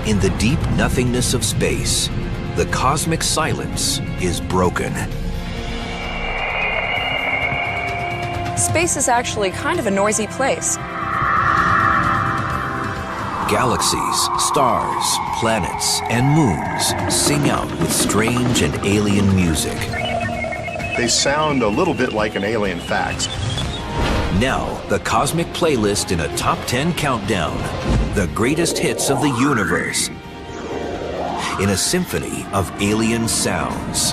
In the deep nothingness of space, the cosmic silence is broken. Space is actually kind of a noisy place. Galaxies, stars, planets, and moons sing out with strange and alien music. They sound a little bit like an alien fax. Now, the Cosmic Playlist in a top 10 countdown. The greatest hits of the universe in a symphony of alien sounds.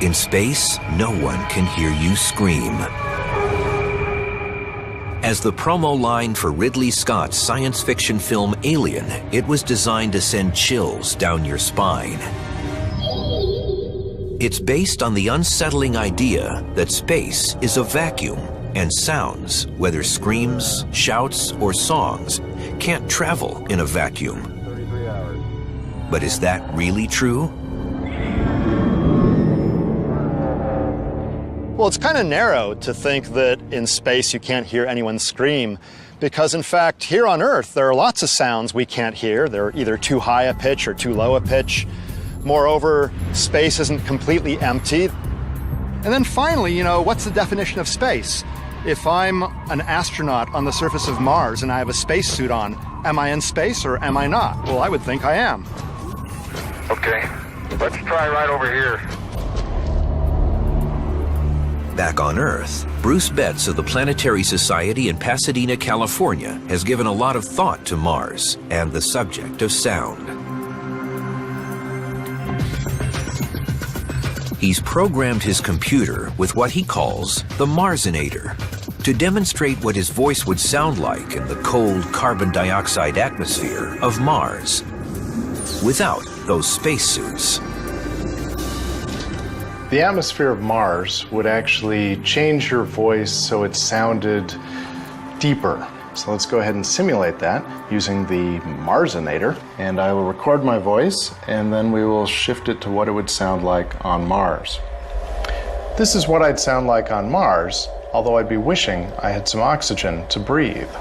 In space, no one can hear you scream. As the promo line for Ridley Scott's science fiction film Alien, it was designed to send chills down your spine. It's based on the unsettling idea that space is a vacuum and sounds, whether screams, shouts, or songs, can't travel in a vacuum. But is that really true? Well, it's kind of narrow to think that in space you can't hear anyone scream, because in fact, here on Earth, there are lots of sounds we can't hear. They're either too high a pitch or too low a pitch. Moreover, space isn't completely empty. And then finally, what's the definition of space? If I'm an astronaut on the surface of Mars and I have a spacesuit on, am I in space or am I not? Well, I would think I am. Okay, let's try right over here. Back on Earth, Bruce Betts of the Planetary Society in Pasadena, California, has given a lot of thought to Mars and the subject of sound. He's programmed his computer with what he calls the Marsinator to demonstrate what his voice would sound like in the cold carbon dioxide atmosphere of Mars, without those spacesuits. The atmosphere of Mars would actually change your voice so it sounded deeper. So let's go ahead and simulate that using the Marsinator. And I will record my voice, and then we will shift it to what it would sound like on Mars. This is what I'd sound like on Mars, although I'd be wishing I had some oxygen to breathe.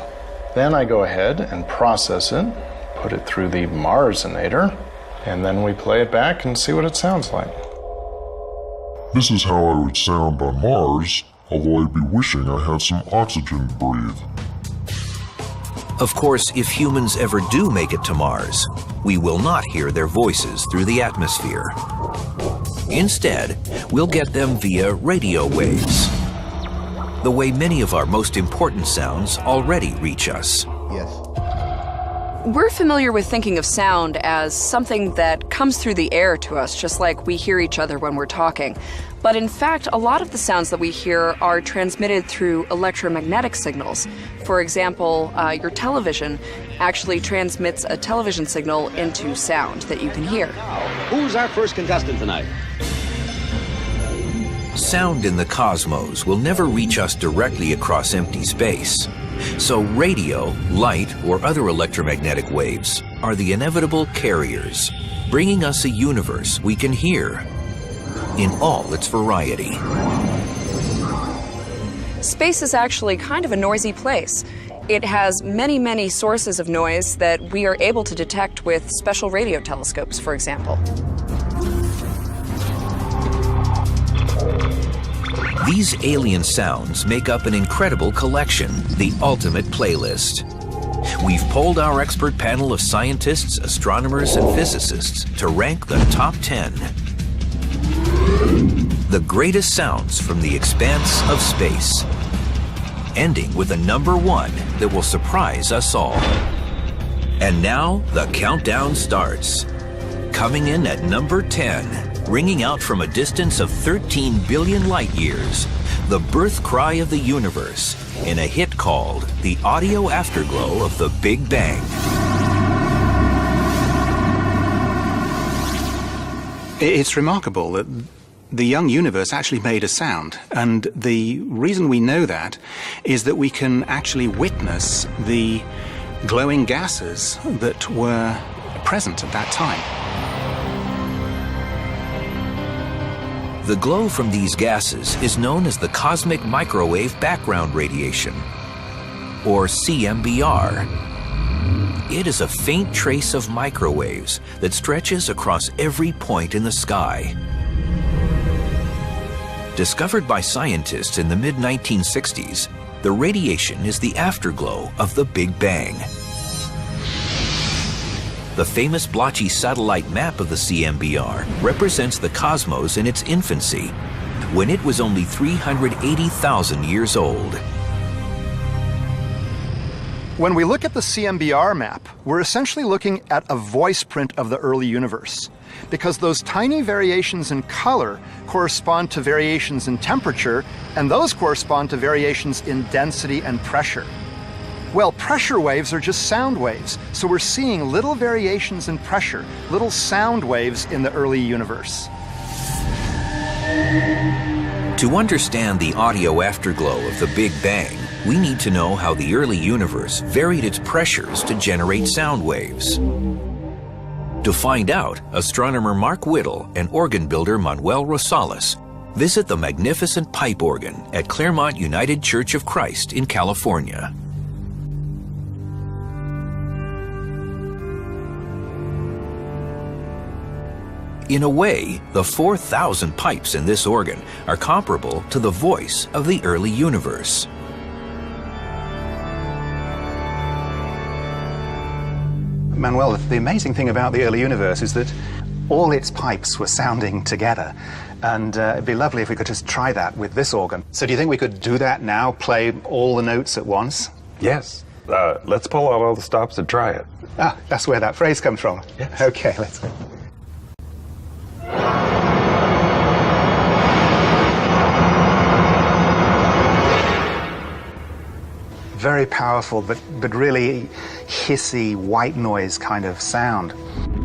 Then I go ahead and process it, put it through the Marsinator, and then we play it back and see what it sounds like. This is how I would sound on Mars, although I'd be wishing I had some oxygen to breathe. Of course, if humans ever do make it to Mars, we will not hear their voices through the atmosphere. Instead, we'll get them via radio waves, the way many of our most important sounds already reach us. Yes. We're familiar with thinking of sound as something that comes through the air to us, just like we hear each other when we're talking. But in fact, a lot of the sounds that we hear are transmitted through electromagnetic signals. For example, your television actually transmits a television signal into sound that you can hear. Who's our first contestant tonight? Sound in the cosmos will never reach us directly across empty space. So radio, light, or other electromagnetic waves are the inevitable carriers, bringing us a universe we can hear in all its variety. Space is actually kind of a noisy place. It has many, many sources of noise that we are able to detect with special radio telescopes, for example. These alien sounds make up an incredible collection, the ultimate playlist. We've polled our expert panel of scientists, astronomers, and physicists to rank the top 10. The greatest sounds from the expanse of space, ending with a number 1 that will surprise us all. And now, the countdown starts. Coming in at number 10, ringing out from a distance of 13 billion light years, the birth cry of the universe in a hit called The Audio Afterglow of the Big Bang. It's remarkable that the young universe actually made a sound, and the reason we know that is that we can actually witness the glowing gases that were present at that time. The glow from these gases is known as the cosmic microwave background radiation, or CMBR. It is a faint trace of microwaves that stretches across every point in the sky. Discovered by scientists in the mid-1960s, the radiation is the afterglow of the Big Bang. The famous blotchy satellite map of the CMBR represents the cosmos in its infancy, when it was only 380,000 years old. When we look at the CMBR map, we're essentially looking at a voice print of the early universe, because those tiny variations in color correspond to variations in temperature, and those correspond to variations in density and pressure. Well, pressure waves are just sound waves, so we're seeing little variations in pressure, little sound waves in the early universe. To understand the audio afterglow of the Big Bang, we need to know how the early universe varied its pressures to generate sound waves. To find out, astronomer Mark Whittle and organ builder Manuel Rosales visit the magnificent pipe organ at Claremont United Church of Christ in California. In a way, the 4,000 pipes in this organ are comparable to the voice of the early universe. Manuel, the amazing thing about the early universe is that all its pipes were sounding together. And it'd be lovely if we could just try that with this organ. So do you think we could do that now, play all the notes at once? Yes. Let's pull out all the stops and try it. Ah, that's where that phrase comes from. Yes. Okay, let's go. Very powerful, but really hissy, white noise kind of sound.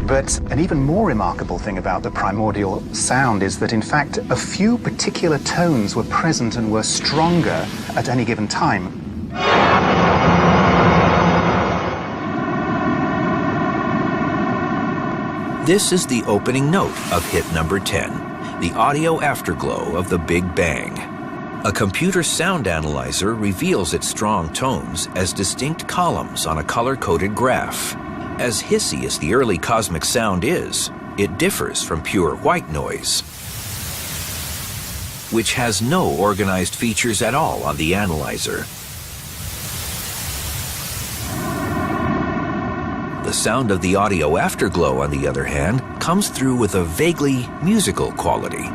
But an even more remarkable thing about the primordial sound is that, in fact, a few particular tones were present and were stronger at any given time. This is the opening note of hit number 10, the audio afterglow of the Big Bang. A computer sound analyzer reveals its strong tones as distinct columns on a color-coded graph. As hissy as the early cosmic sound is, it differs from pure white noise, which has no organized features at all on the analyzer. The sound of the audio afterglow, on the other hand, comes through with a vaguely musical quality.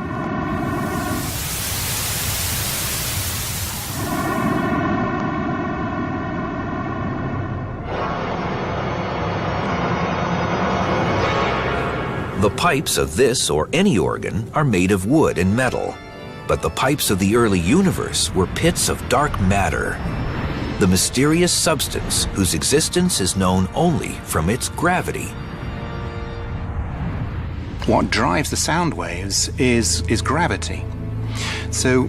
The pipes of this or any organ are made of wood and metal, but the pipes of the early universe were pits of dark matter, the mysterious substance whose existence is known only from its gravity. What drives the sound waves is gravity. So,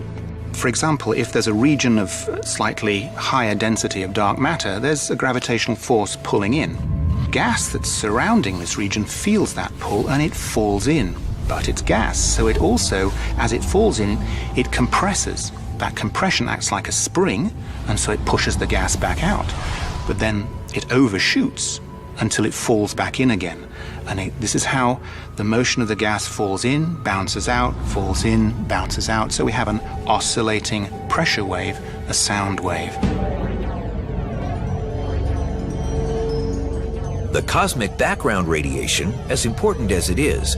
for example, if there's a region of slightly higher density of dark matter, there's a gravitational force pulling in. Gas that's surrounding this region feels that pull and it falls in. But it's gas, so it also, as it falls in, it compresses. That compression acts like a spring, and so it pushes the gas back out. But then it overshoots until it falls back in again. And this is how the motion of the gas falls in, bounces out, falls in, bounces out. So we have an oscillating pressure wave, a sound wave. The cosmic background radiation, as important as it is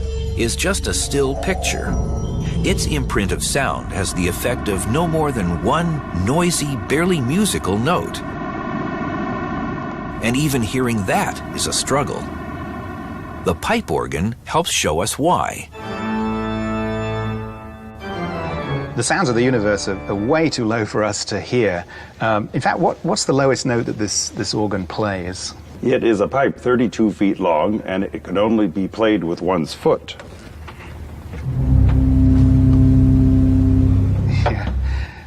just a still picture. Its imprint of sound has the effect of no more than one noisy, barely musical note. And even hearing that is a struggle. The pipe organ helps show us why. The sounds of the universe are way too low for us to hear. In fact, what's the lowest note that this organ plays? It is a pipe 32 feet long, and it can only be played with one's foot. Yeah,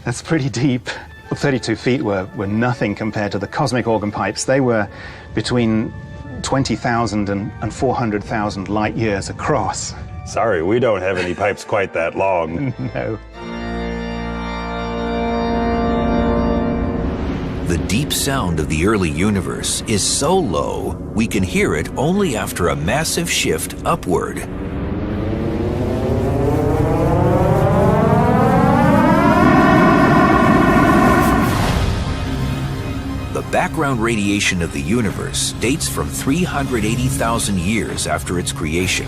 that's pretty deep. 32 feet were nothing compared to the cosmic organ pipes. They were between 20,000 and 400,000 light years across. Sorry, we don't have any pipes quite that long. No. The deep sound of the early universe is so low, we can hear it only after a massive shift upward. The background radiation of the universe dates from 380,000 years after its creation.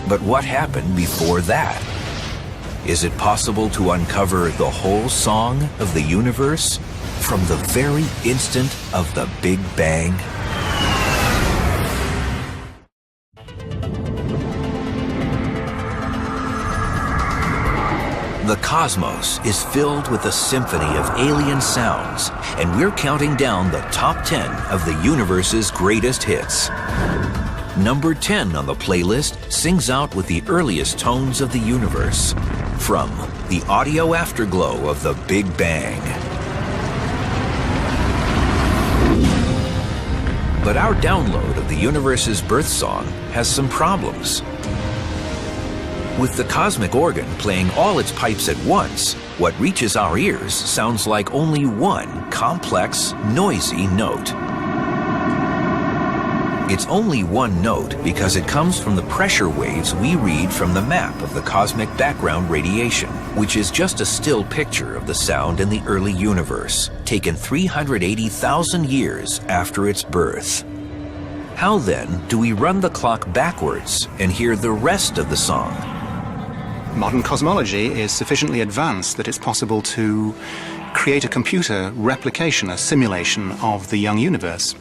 But what happened before that? Is it possible to uncover the whole song of the universe from the very instant of the Big Bang? The cosmos is filled with a symphony of alien sounds, and we're counting down the top 10 of the universe's greatest hits. Number 10 on the playlist sings out with the earliest tones of the universe, from the audio afterglow of the Big Bang. But our download of the universe's birth song has some problems. With the cosmic organ playing all its pipes at once, what reaches our ears sounds like only one complex, noisy note. It's only one note because it comes from the pressure waves we read from the map of the cosmic background radiation, which is just a still picture of the sound in the early universe, taken 380,000 years after its birth. How then do we run the clock backwards and hear the rest of the song? Modern cosmology is sufficiently advanced that it's possible to create a computer replication, a simulation of the young universe.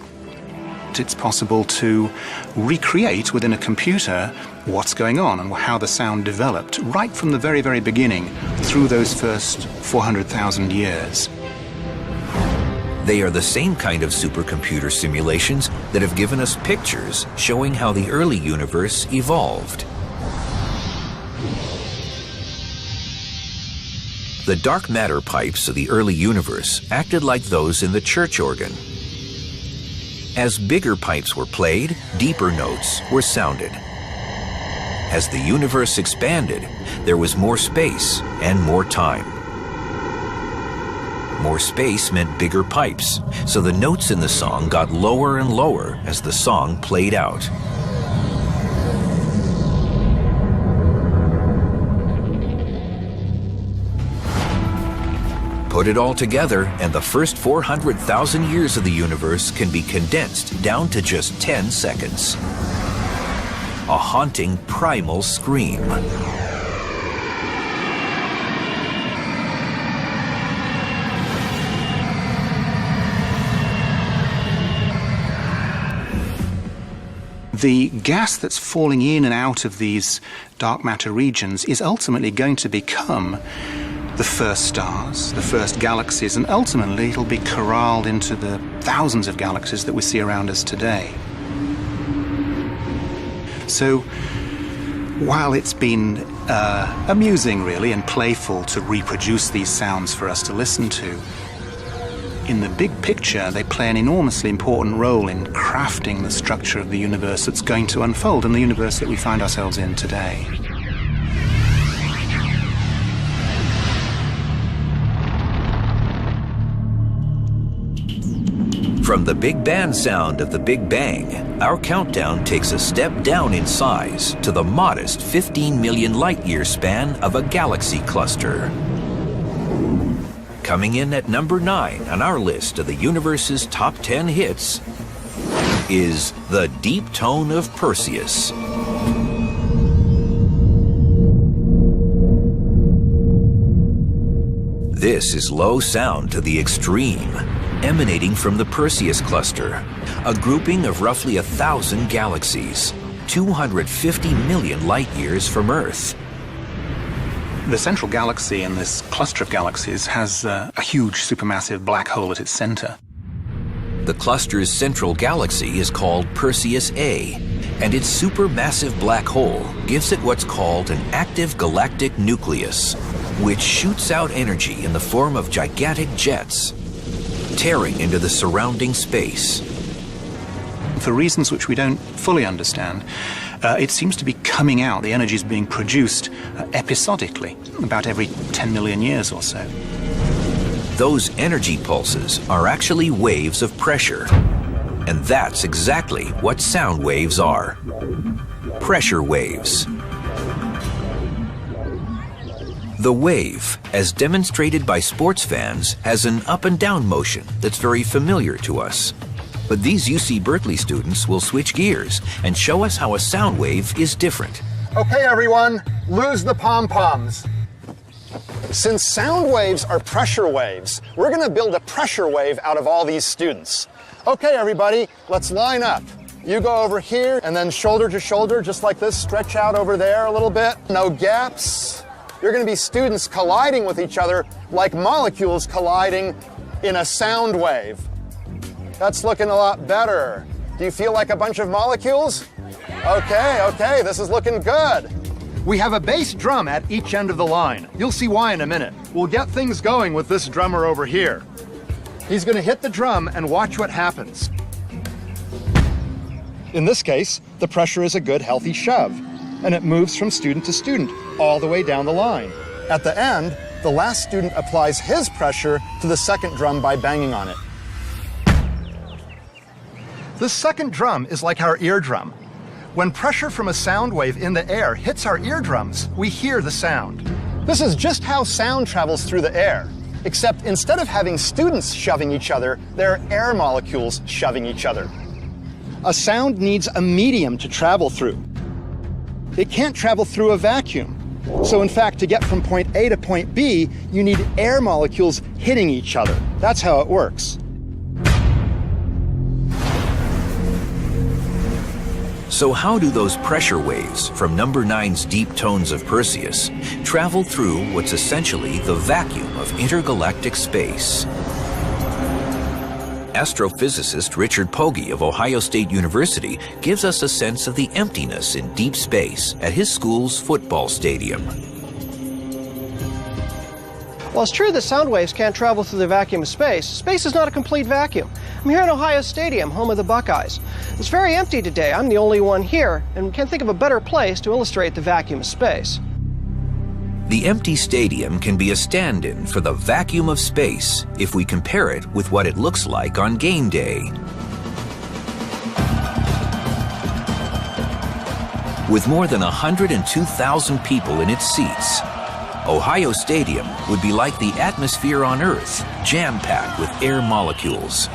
It's possible to recreate within a computer what's going on and how the sound developed right from the very, very beginning through those first 400,000 years. They are the same kind of supercomputer simulations that have given us pictures showing how the early universe evolved. The dark matter pipes of the early universe acted like those in the church organ. As bigger pipes were played, deeper notes were sounded. As the universe expanded, there was more space and more time. More space meant bigger pipes, so the notes in the song got lower and lower as the song played out. Put it all together, and the first 400,000 years of the universe can be condensed down to just 10 seconds. A haunting primal scream. The gas that's falling in and out of these dark matter regions is ultimately going to become the first stars, the first galaxies, and ultimately it'll be corralled into the thousands of galaxies that we see around us today. So, while it's been amusing, really, and playful to reproduce these sounds for us to listen to, in the big picture, they play an enormously important role in crafting the structure of the universe that's going to unfold, and the universe that we find ourselves in today. From the big band sound of the Big Bang, our countdown takes a step down in size to the modest 15 million light-year span of a galaxy cluster. Coming in at number 9 on our list of the universe's top 10 hits is The Deep Tone of Perseus. This is low sound to the extreme, emanating from the Perseus cluster, a grouping of roughly 1,000 galaxies, 250 million light-years from Earth. The central galaxy in this cluster of galaxies has a huge supermassive black hole at its center. The cluster's central galaxy is called Perseus A, and its supermassive black hole gives it what's called an active galactic nucleus. which shoots out energy in the form of gigantic jets, tearing into the surrounding space. For reasons which we don't fully understand, it seems to be coming out, the energy is being produced episodically, about every 10 million years or so. Those energy pulses are actually waves of pressure. And that's exactly what sound waves are. Pressure waves. The wave, as demonstrated by sports fans, has an up and down motion that's very familiar to us. But these UC Berkeley students will switch gears and show us how a sound wave is different. Okay, everyone, lose the pom-poms. Since sound waves are pressure waves, we're going to build a pressure wave out of all these students. Okay, everybody, let's line up. You go over here and then shoulder to shoulder, just like this. Stretch out over there a little bit. No gaps. You're going to be students colliding with each other like molecules colliding in a sound wave. That's looking a lot better. Do you feel like a bunch of molecules? Okay, this is looking good. We have a bass drum at each end of the line. You'll see why in a minute. We'll get things going with this drummer over here. He's going to hit the drum and watch what happens. In this case, the pressure is a good, healthy shove, and it moves from student to student all the way down the line. At the end, the last student applies his pressure to the second drum by banging on it. This second drum is like our eardrum. When pressure from a sound wave in the air hits our eardrums, we hear the sound. This is just how sound travels through the air, except instead of having students shoving each other, there are air molecules shoving each other. A sound needs a medium to travel through. It can't travel through a vacuum. So in fact, to get from point A to point B, you need air molecules hitting each other. That's how it works. So how do those pressure waves from number 9's deep tones of Perseus travel through what's essentially the vacuum of intergalactic space? Astrophysicist Richard Pogge of Ohio State University gives us a sense of the emptiness in deep space at his school's football stadium. Well, it's true that sound waves can't travel through the vacuum of space. Space is not a complete vacuum. I'm here in Ohio Stadium, home of the Buckeyes. It's very empty today. I'm the only one here, and can't think of a better place to illustrate the vacuum of space. The empty stadium can be a stand-in for the vacuum of space if we compare it with what it looks like on game day. With more than 102,000 people in its seats, Ohio Stadium would be like the atmosphere on Earth, jam-packed with air molecules.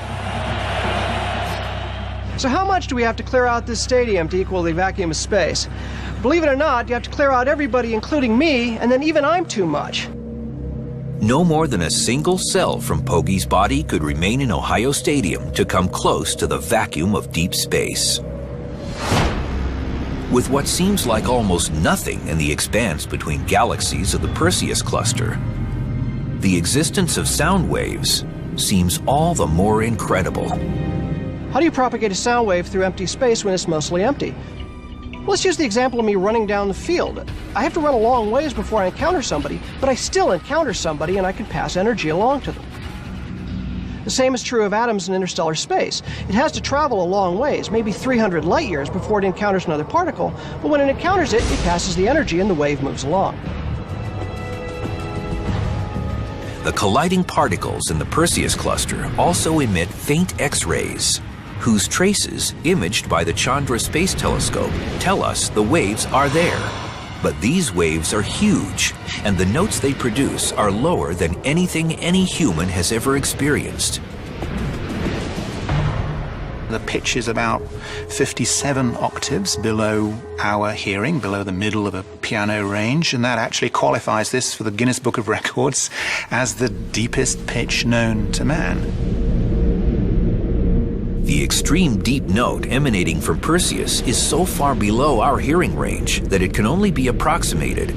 So how much do we have to clear out this stadium to equal the vacuum of space? Believe it or not, you have to clear out everybody, including me, and then even I'm too much. No more than a single cell from Pogge's body could remain in Ohio Stadium to come close to the vacuum of deep space. With what seems like almost nothing in the expanse between galaxies of the Perseus cluster, the existence of sound waves seems all the more incredible. How do you propagate a sound wave through empty space when it's mostly empty? Let's use the example of me running down the field. I have to run a long ways before I encounter somebody, but I still encounter somebody and I can pass energy along to them. The same is true of atoms in interstellar space. It has to travel a long ways, maybe 300 light years before it encounters another particle, but when it encounters it, it passes the energy and the wave moves along. The colliding particles in the Perseus cluster also emit faint X-rays, whose traces, imaged by the Chandra Space Telescope, tell us the waves are there. But these waves are huge, and the notes they produce are lower than anything any human has ever experienced. The pitch is about 57 octaves below our hearing, below the middle of a piano range, and that actually qualifies this for the Guinness Book of Records as the deepest pitch known to man. The extreme deep note emanating from Perseus is so far below our hearing range that it can only be approximated.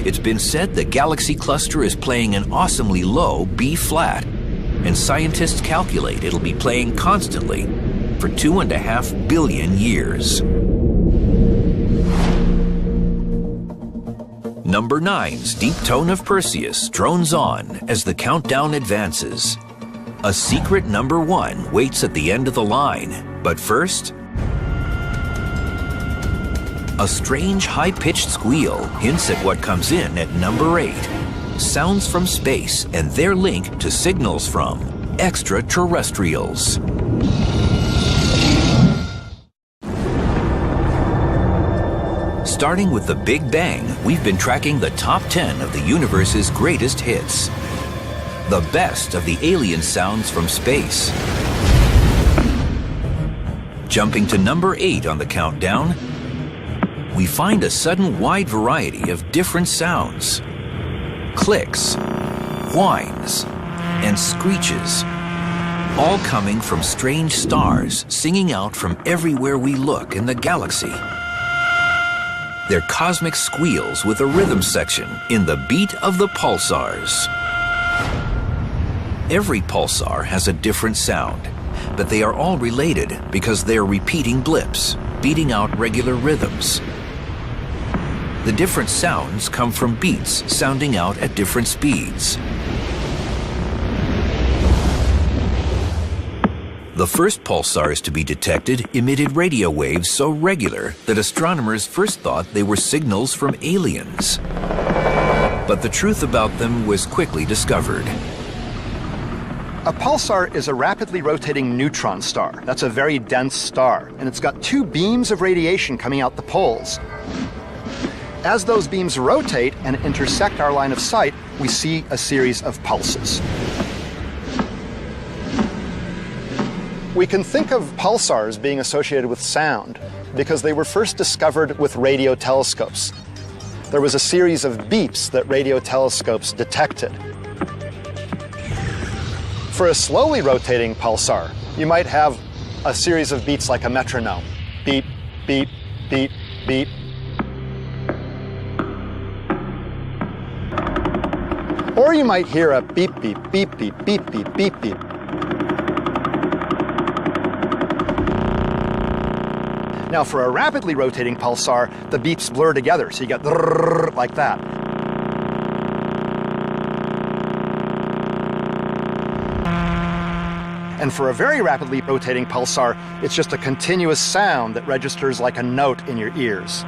It's been said the galaxy cluster is playing an awesomely low B-flat, and scientists calculate it'll be playing constantly for 2.5 billion years. Number 9's Deep Tone of Perseus drones on as the countdown advances. A secret number 1 waits at the end of the line, but first, a strange high-pitched squeal hints at what comes in at number 8. Sounds from space and their link to signals from extraterrestrials. Starting with the Big Bang, we've been tracking the top 10 of the universe's greatest hits. The best of the alien sounds from space. Jumping to number 8 on the countdown, we find a sudden wide variety of different sounds. Clicks, whines, and screeches, all coming from strange stars singing out from everywhere we look in the galaxy. They're cosmic squeals with a rhythm section in the beat of the pulsars. Every pulsar has a different sound, but they are all related because they're repeating blips, beating out regular rhythms. The different sounds come from beats sounding out at different speeds. The first pulsars to be detected emitted radio waves so regular that astronomers first thought they were signals from aliens. But the truth about them was quickly discovered. A pulsar is a rapidly rotating neutron star. That's a very dense star, and it's got 2 beams of radiation coming out the poles. As those beams rotate and intersect our line of sight, we see a series of pulses. We can think of pulsars being associated with sound because they were first discovered with radio telescopes. There was a series of beeps that radio telescopes detected. For a slowly rotating pulsar, you might have a series of beats like a metronome. Beep, beep, beep, beep. Or you might hear a beep, beep, beep, beep, beep, beep, beep, beep. Now, for a rapidly rotating pulsar, the beeps blur together, so you get like that. And for a very rapidly rotating pulsar, it's just a continuous sound that registers like a note in your ears.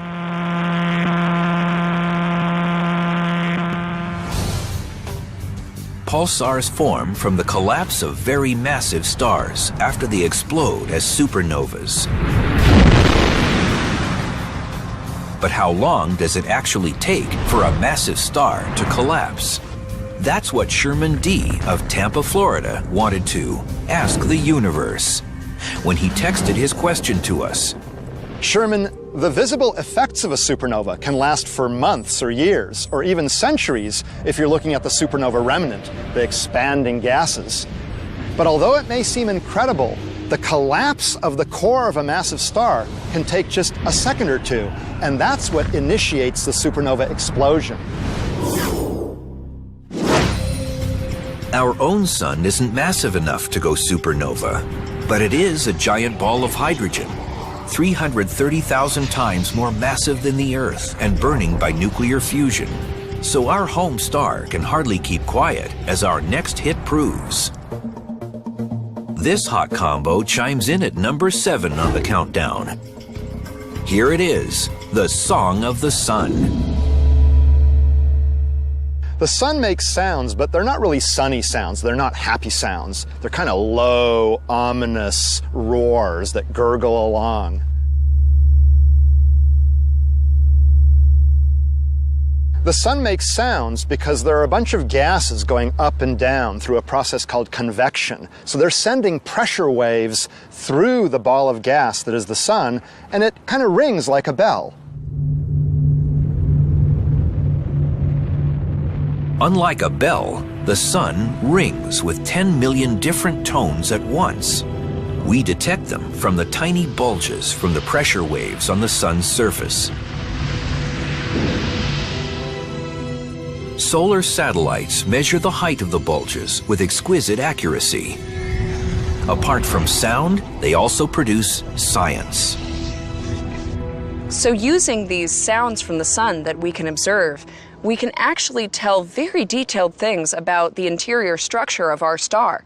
Pulsars form from the collapse of very massive stars after they explode as supernovas. But how long does it actually take for a massive star to collapse? That's what Sherman D. of Tampa, Florida wanted to ask the universe when he texted his question to us. Sherman, the visible effects of a supernova can last for months or years, or even centuries if you're looking at the supernova remnant, the expanding gases. But although it may seem incredible, the collapse of the core of a massive star can take just a second or two, and that's what initiates the supernova explosion. Our own sun isn't massive enough to go supernova, but it is a giant ball of hydrogen, 330,000 times more massive than the Earth and burning by nuclear fusion. So our home star can hardly keep quiet, as our next hit proves. This hot combo chimes in at number 7 on the countdown. Here it is, the Song of the Sun. The sun makes sounds, but they're not really sunny sounds. They're not happy sounds. They're kind of low, ominous roars that gurgle along. The sun makes sounds because there are a bunch of gases going up and down through a process called convection. So they're sending pressure waves through the ball of gas that is the sun, and it kind of rings like a bell. Unlike a bell, the sun rings with 10 million different tones at once. We detect them from the tiny bulges from the pressure waves on the sun's surface. Solar satellites measure the height of the bulges with exquisite accuracy. Apart from sound, they also produce science. So using these sounds from the sun that we can observe, we can actually tell very detailed things about the interior structure of our star.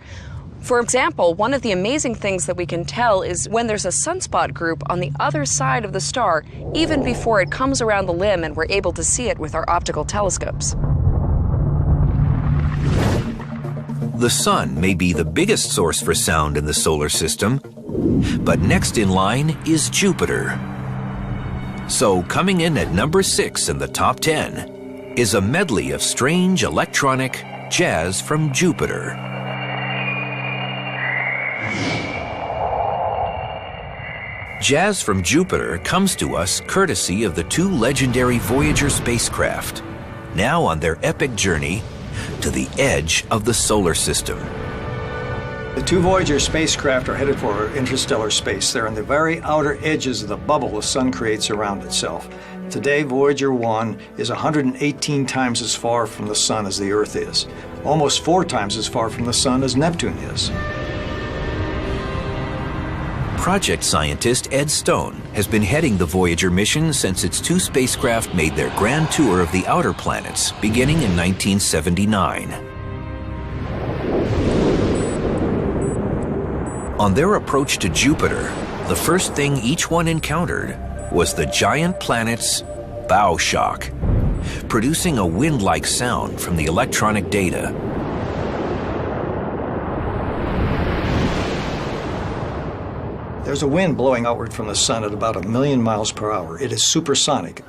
For example, one of the amazing things that we can tell is when there's a sunspot group on the other side of the star, even before it comes around the limb and we're able to see it with our optical telescopes. The sun may be the biggest source for sound in the solar system, but next in line is Jupiter. So coming in at number 6 in the top 10 is a medley of strange electronic jazz from Jupiter. Jazz from Jupiter comes to us courtesy of the 2 legendary Voyager spacecraft, now on their epic journey to the edge of the solar system. The 2 Voyager spacecraft are headed for interstellar space. They're on the very outer edges of the bubble the sun creates around itself. Today, Voyager 1 is 118 times as far from the sun as the Earth is, almost 4 times as far from the sun as Neptune is. Project scientist Ed Stone has been heading the Voyager mission since its 2 spacecraft made their grand tour of the outer planets beginning in 1979. On their approach to Jupiter, the first thing each one encountered was the giant planet's bow shock, producing a wind-like sound from the electronic data. There's a wind blowing outward from the sun at about 1,000,000 miles per hour. It is supersonic.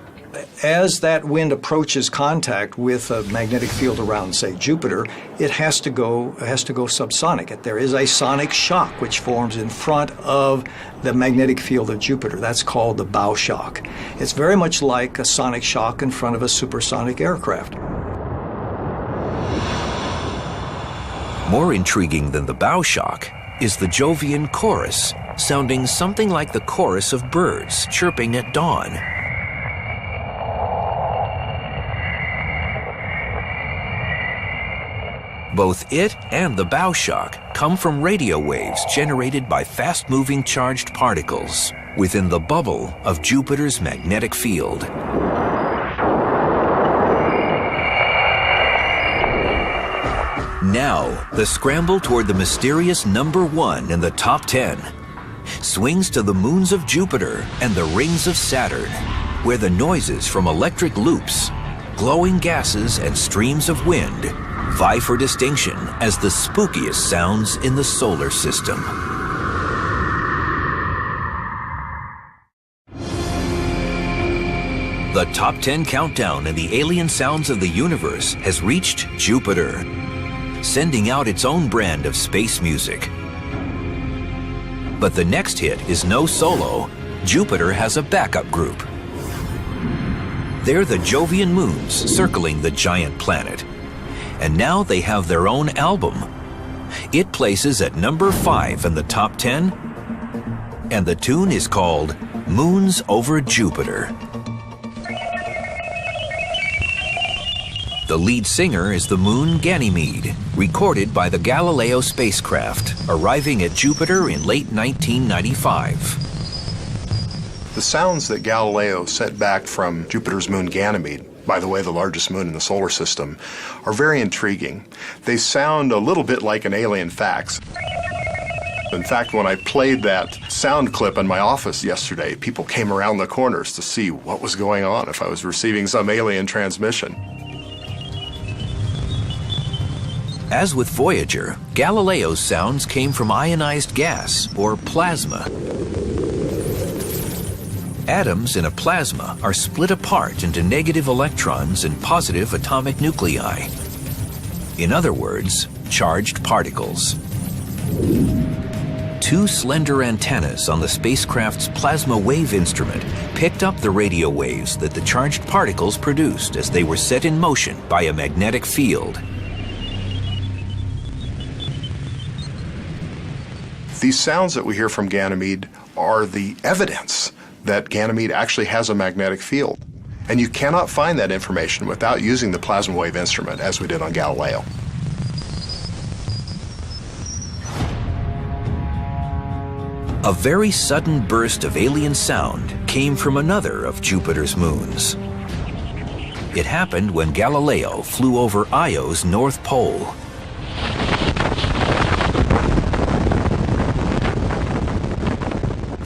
As that wind approaches contact with a magnetic field around, say, Jupiter, it has to go subsonic. There is a sonic shock which forms in front of the magnetic field of Jupiter. That's called the bow shock. It's very much like a sonic shock in front of a supersonic aircraft. More intriguing than the bow shock is the Jovian chorus, sounding something like the chorus of birds chirping at dawn. Both it and the bow shock come from radio waves generated by fast-moving charged particles within the bubble of Jupiter's magnetic field. Now, the scramble toward the mysterious number 1 in the top 10 swings to the moons of Jupiter and the rings of Saturn, where the noises from electric loops, glowing gases, and streams of wind vie for distinction as the spookiest sounds in the solar system. The top 10 countdown in the alien sounds of the universe has reached Jupiter, sending out its own brand of space music. But the next hit is no solo. Jupiter has a backup group. They're the Jovian moons circling the giant planet. And now they have their own album. It places at number 5 in the top 10, and the tune is called Moons Over Jupiter. The lead singer is the moon Ganymede, recorded by the Galileo spacecraft, arriving at Jupiter in late 1995. The sounds that Galileo sent back from Jupiter's moon Ganymede, by the way, the largest moon in the solar system, are very intriguing. They sound a little bit like an alien fax. In fact, when I played that sound clip in my office yesterday, people came around the corners to see what was going on, if I was receiving some alien transmission. As with Voyager, Galileo's sounds came from ionized gas, or plasma. Atoms in a plasma are split apart into negative electrons and positive atomic nuclei. In other words, charged particles. 2 slender antennas on the spacecraft's plasma wave instrument picked up the radio waves that the charged particles produced as they were set in motion by a magnetic field. These sounds that we hear from Ganymede are the evidence that Ganymede actually has a magnetic field. And you cannot find that information without using the plasma wave instrument, as we did on Galileo. A very sudden burst of alien sound came from another of Jupiter's moons. It happened when Galileo flew over Io's North Pole.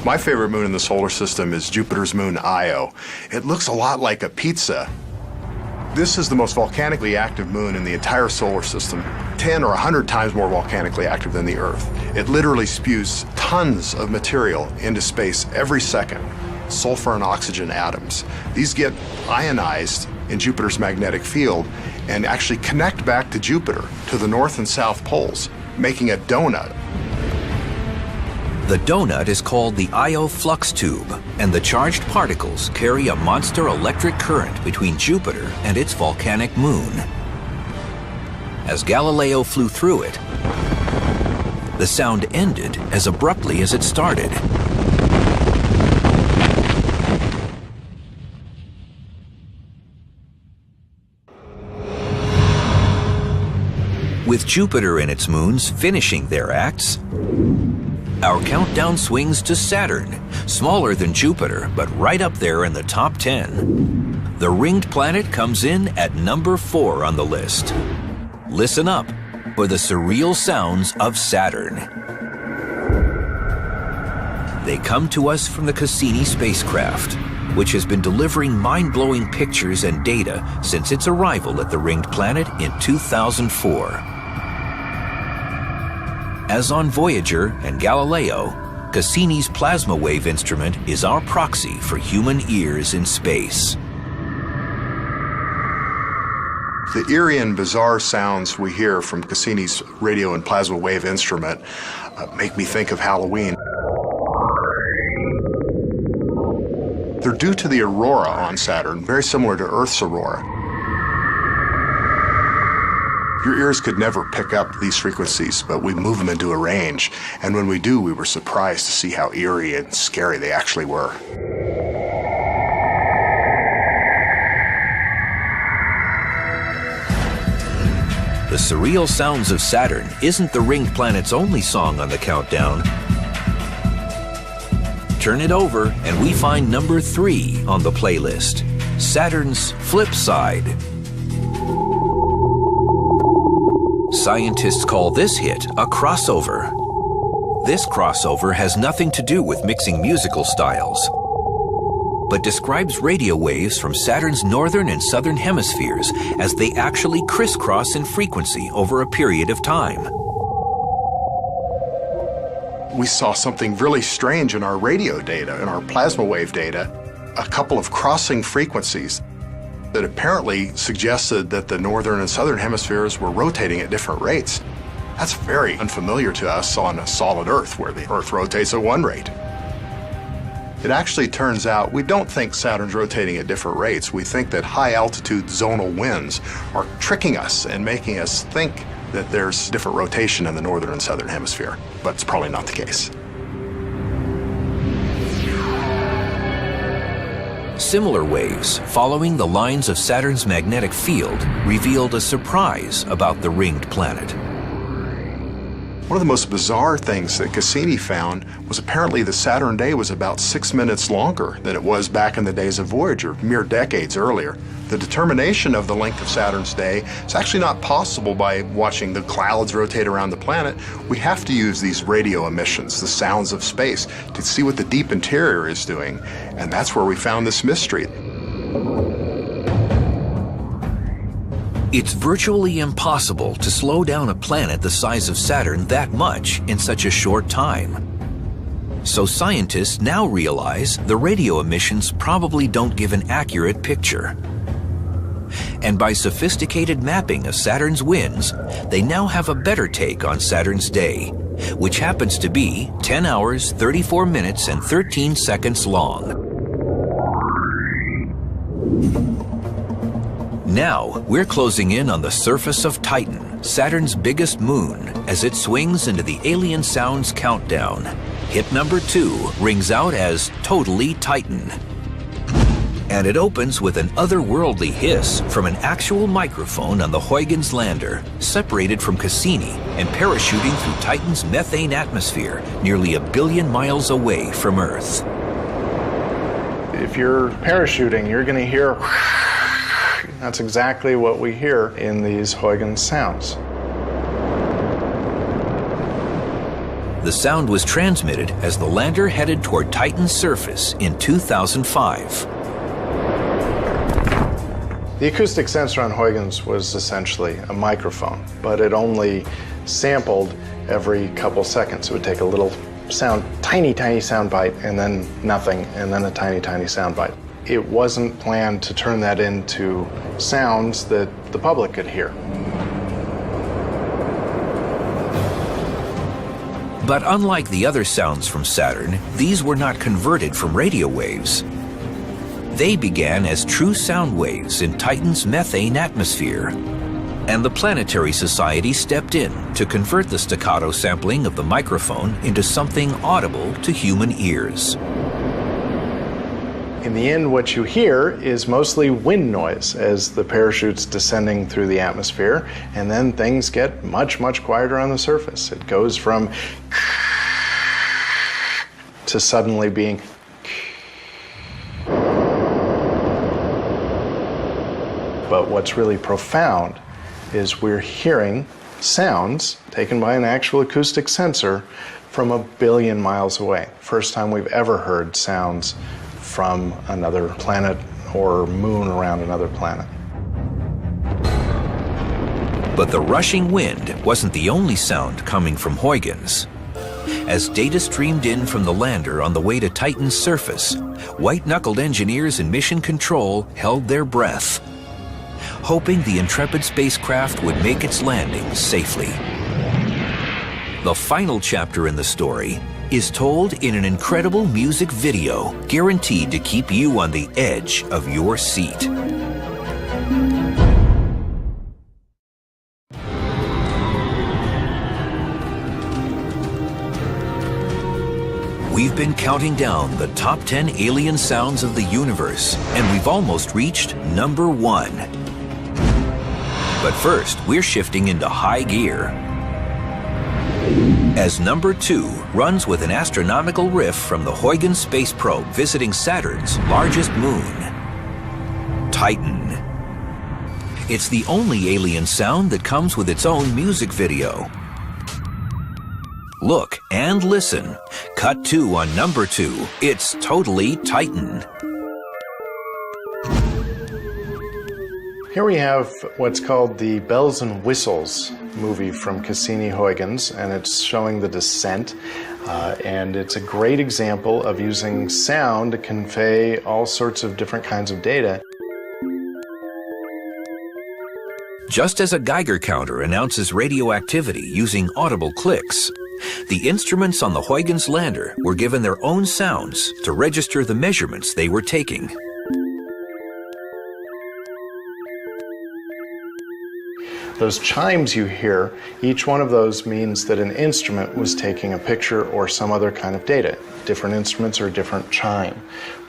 My favorite moon in the solar system is Jupiter's moon Io. It looks a lot like a pizza. This is the most volcanically active moon in the entire solar system, 10 or 100 times more volcanically active than the Earth. It literally spews tons of material into space every second, sulfur and oxygen atoms. These get ionized in Jupiter's magnetic field and actually connect back to Jupiter, to the north and south poles, making a donut. The donut is called the Io flux tube, and the charged particles carry a monster electric current between Jupiter and its volcanic moon. As Galileo flew through it, the sound ended as abruptly as it started. With Jupiter and its moons finishing their acts, our countdown swings to Saturn, smaller than Jupiter, but right up there in the top 10. The ringed planet comes in at number 4 on the list. Listen up for the surreal sounds of Saturn. They come to us from the Cassini spacecraft, which has been delivering mind-blowing pictures and data since its arrival at the ringed planet in 2004. As on Voyager and Galileo, Cassini's plasma wave instrument is our proxy for human ears in space. The eerie and bizarre sounds we hear from Cassini's radio and plasma wave instrument make me think of Halloween. They're due to the aurora on Saturn, very similar to Earth's aurora. Your ears could never pick up these frequencies, but we move them into a range. And when we do, we were surprised to see how eerie and scary they actually were. The surreal sounds of Saturn isn't the ringed planet's only song on the countdown. Turn it over and we find number 3 on the playlist, Saturn's Flip Side. Scientists call this hit a crossover. This crossover has nothing to do with mixing musical styles, but describes radio waves from Saturn's northern and southern hemispheres as they actually crisscross in frequency over a period of time. We saw something really strange in our radio data, in our plasma wave data, a couple of crossing frequencies that apparently suggested that the northern and southern hemispheres were rotating at different rates. That's very unfamiliar to us on a solid Earth, where the Earth rotates at one rate. It actually turns out we don't think Saturn's rotating at different rates. We think that high-altitude zonal winds are tricking us and making us think that there's different rotation in the northern and southern hemisphere, but it's probably not the case. Similar waves following the lines of Saturn's magnetic field revealed a surprise about the ringed planet. One of the most bizarre things that Cassini found was apparently the Saturn day was about 6 minutes longer than it was back in the days of Voyager, mere decades earlier. The determination of the length of Saturn's day is actually not possible by watching the clouds rotate around the planet. We have to use these radio emissions, the sounds of space, to see what the deep interior is doing. And that's where we found this mystery. It's virtually impossible to slow down a planet the size of Saturn that much in such a short time. So scientists now realize the radio emissions probably don't give an accurate picture. And by sophisticated mapping of Saturn's winds, they now have a better take on Saturn's day, which happens to be 10 hours, 34 minutes, and 13 seconds long. Now, we're closing in on the surface of Titan, Saturn's biggest moon, as it swings into the Alien Sounds countdown. Hit number 2 rings out as Totally Titan. And it opens with an otherworldly hiss from an actual microphone on the Huygens lander, separated from Cassini and parachuting through Titan's methane atmosphere nearly 1 billion miles away from Earth. If you're parachuting, you're going to hear That's exactly what we hear in these Huygens sounds. The sound was transmitted as the lander headed toward Titan's surface in 2005. The acoustic sensor on Huygens was essentially a microphone, but it only sampled every couple seconds. It would take a little sound, tiny sound bite, and then nothing, and then a tiny sound bite. It wasn't planned to turn that into sounds that the public could hear. But unlike the other sounds from Saturn, these were not converted from radio waves. They began as true sound waves in Titan's methane atmosphere. And the Planetary Society stepped in to convert the staccato sampling of the microphone into something audible to human ears. In the end, what you hear is mostly wind noise as the parachute's descending through the atmosphere, and then things get much quieter on the surface. It goes from to suddenly being but what's really profound is we're hearing sounds taken by an actual acoustic sensor from 1 billion miles away. First time we've ever heard sounds from another planet or moon around another planet. But the rushing wind wasn't the only sound coming from Huygens. As data streamed in from the lander on the way to Titan's surface, white-knuckled engineers in Mission Control held their breath, hoping the Intrepid spacecraft would make its landing safely. The final chapter in the story is told in an incredible music video guaranteed to keep you on the edge of your seat. We've been counting down the top 10 alien sounds of the universe, and we've almost reached number 1. But first, we're shifting into high gear, as number 2 runs with an astronomical riff from the Huygens space probe visiting Saturn's largest moon, Titan. It's the only alien sound that comes with its own music video. Look and listen. Cut 2 on number 2. It's totally Titan. Here we have what's called the Bells and Whistles movie from Cassini-Huygens, and it's showing the descent. And it's a great example of using sound to convey all sorts of different kinds of data. Just as a Geiger counter announces radioactivity using audible clicks, the instruments on the Huygens lander were given their own sounds to register the measurements they were taking. Those chimes you hear, each one of those means that an instrument was taking a picture or some other kind of data. Different instruments are a different chime.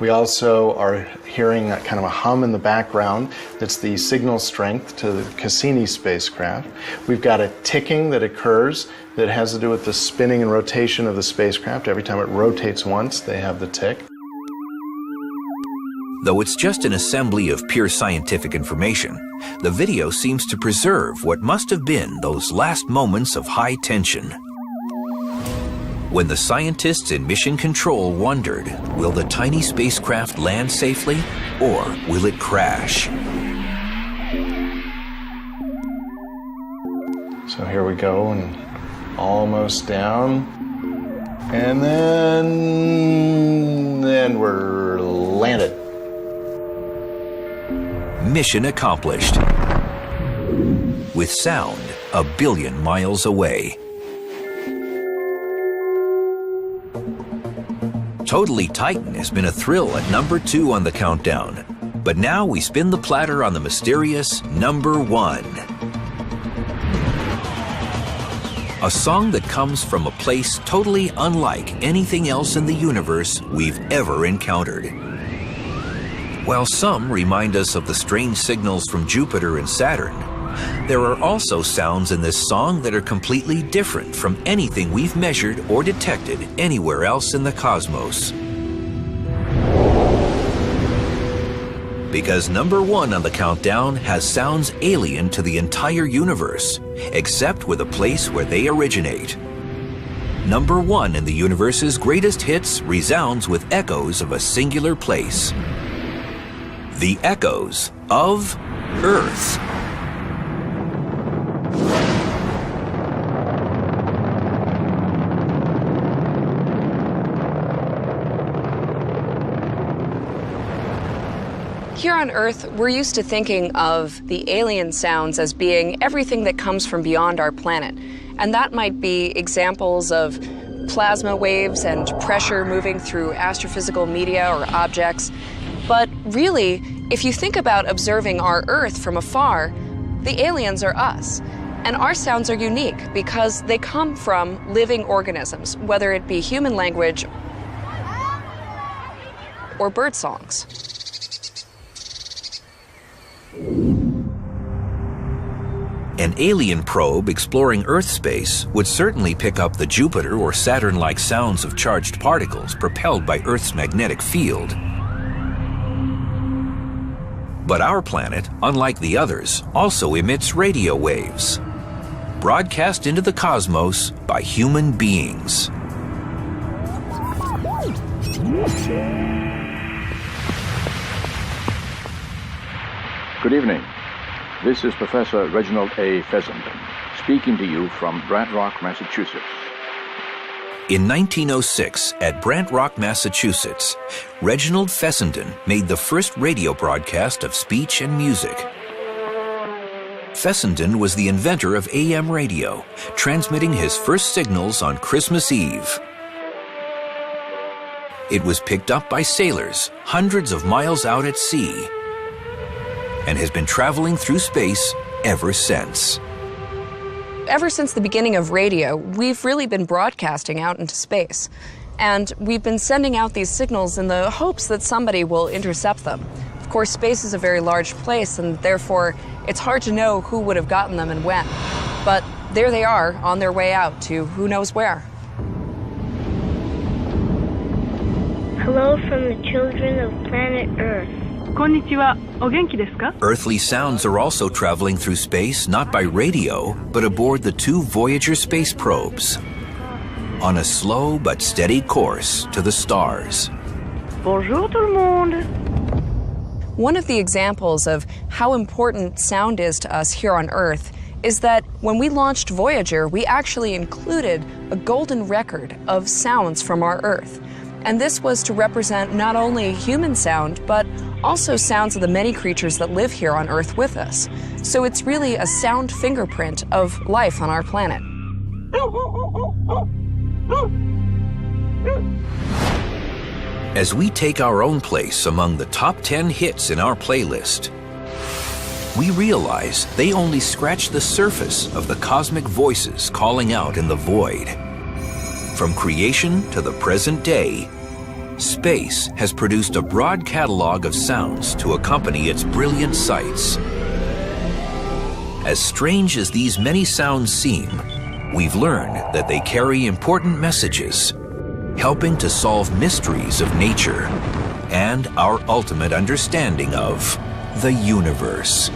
We also are hearing a kind of a hum in the background that's the signal strength to the Cassini spacecraft. We've got a ticking that occurs that has to do with the spinning and rotation of the spacecraft. Every time it rotates once, they have the tick. Though it's just an assembly of pure scientific information, the video seems to preserve what must have been those last moments of high tension. When the scientists in Mission Control wondered, will the tiny spacecraft land safely, or will it crash? So here we go, and almost down. And then we're landed. Mission accomplished. With sound 1 billion miles away. Totally Titan has been a thrill at number 2 on the countdown. But now we spin the platter on the mysterious number 1. A song that comes from a place totally unlike anything else in the universe we've ever encountered. While some remind us of the strange signals from Jupiter and Saturn, there are also sounds in this song that are completely different from anything we've measured or detected anywhere else in the cosmos. Because number 1 on the countdown has sounds alien to the entire universe, except with a place where they originate. Number 1 in the universe's greatest hits resounds with echoes of a singular place. The echoes of Earth. Here on Earth, we're used to thinking of the alien sounds as being everything that comes from beyond our planet. And that might be examples of plasma waves and pressure moving through astrophysical media or objects. But really, if you think about observing our Earth from afar, the aliens are us. And our sounds are unique because they come from living organisms, whether it be human language or bird songs. An alien probe exploring Earth space would certainly pick up the Jupiter or Saturn-like sounds of charged particles propelled by Earth's magnetic field. But our planet, unlike the others, also emits radio waves, broadcast into the cosmos by human beings. Good evening. This is Professor Reginald A. Fessenden, speaking to you from Brant Rock, Massachusetts. In 1906, at Brant Rock, Massachusetts, Reginald Fessenden made the first radio broadcast of speech and music. Fessenden was the inventor of AM radio, transmitting his first signals on Christmas Eve. It was picked up by sailors hundreds of miles out at sea, and has been traveling through space ever since. Ever since the beginning of radio, we've really been broadcasting out into space. And we've been sending out these signals in the hopes that somebody will intercept them. Of course, space is a very large place, and therefore it's hard to know who would have gotten them and when. But there they are, on their way out to who knows where. Hello from the children of planet Earth. Earthly sounds are also traveling through space not by radio, but aboard the 2 Voyager space probes, on a slow but steady course to the stars. Bonjour tout le monde. One of the examples of how important sound is to us here on Earth is that when we launched Voyager, we actually included a golden record of sounds from our Earth. And this was to represent not only human sound, but also sounds of the many creatures that live here on Earth with us. So it's really a sound fingerprint of life on our planet. As we take our own place among the top 10 hits in our playlist, we realize they only scratch the surface of the cosmic voices calling out in the void. From creation to the present day, space has produced a broad catalog of sounds to accompany its brilliant sights. As strange as these many sounds seem, we've learned that they carry important messages, helping to solve mysteries of nature and our ultimate understanding of the universe.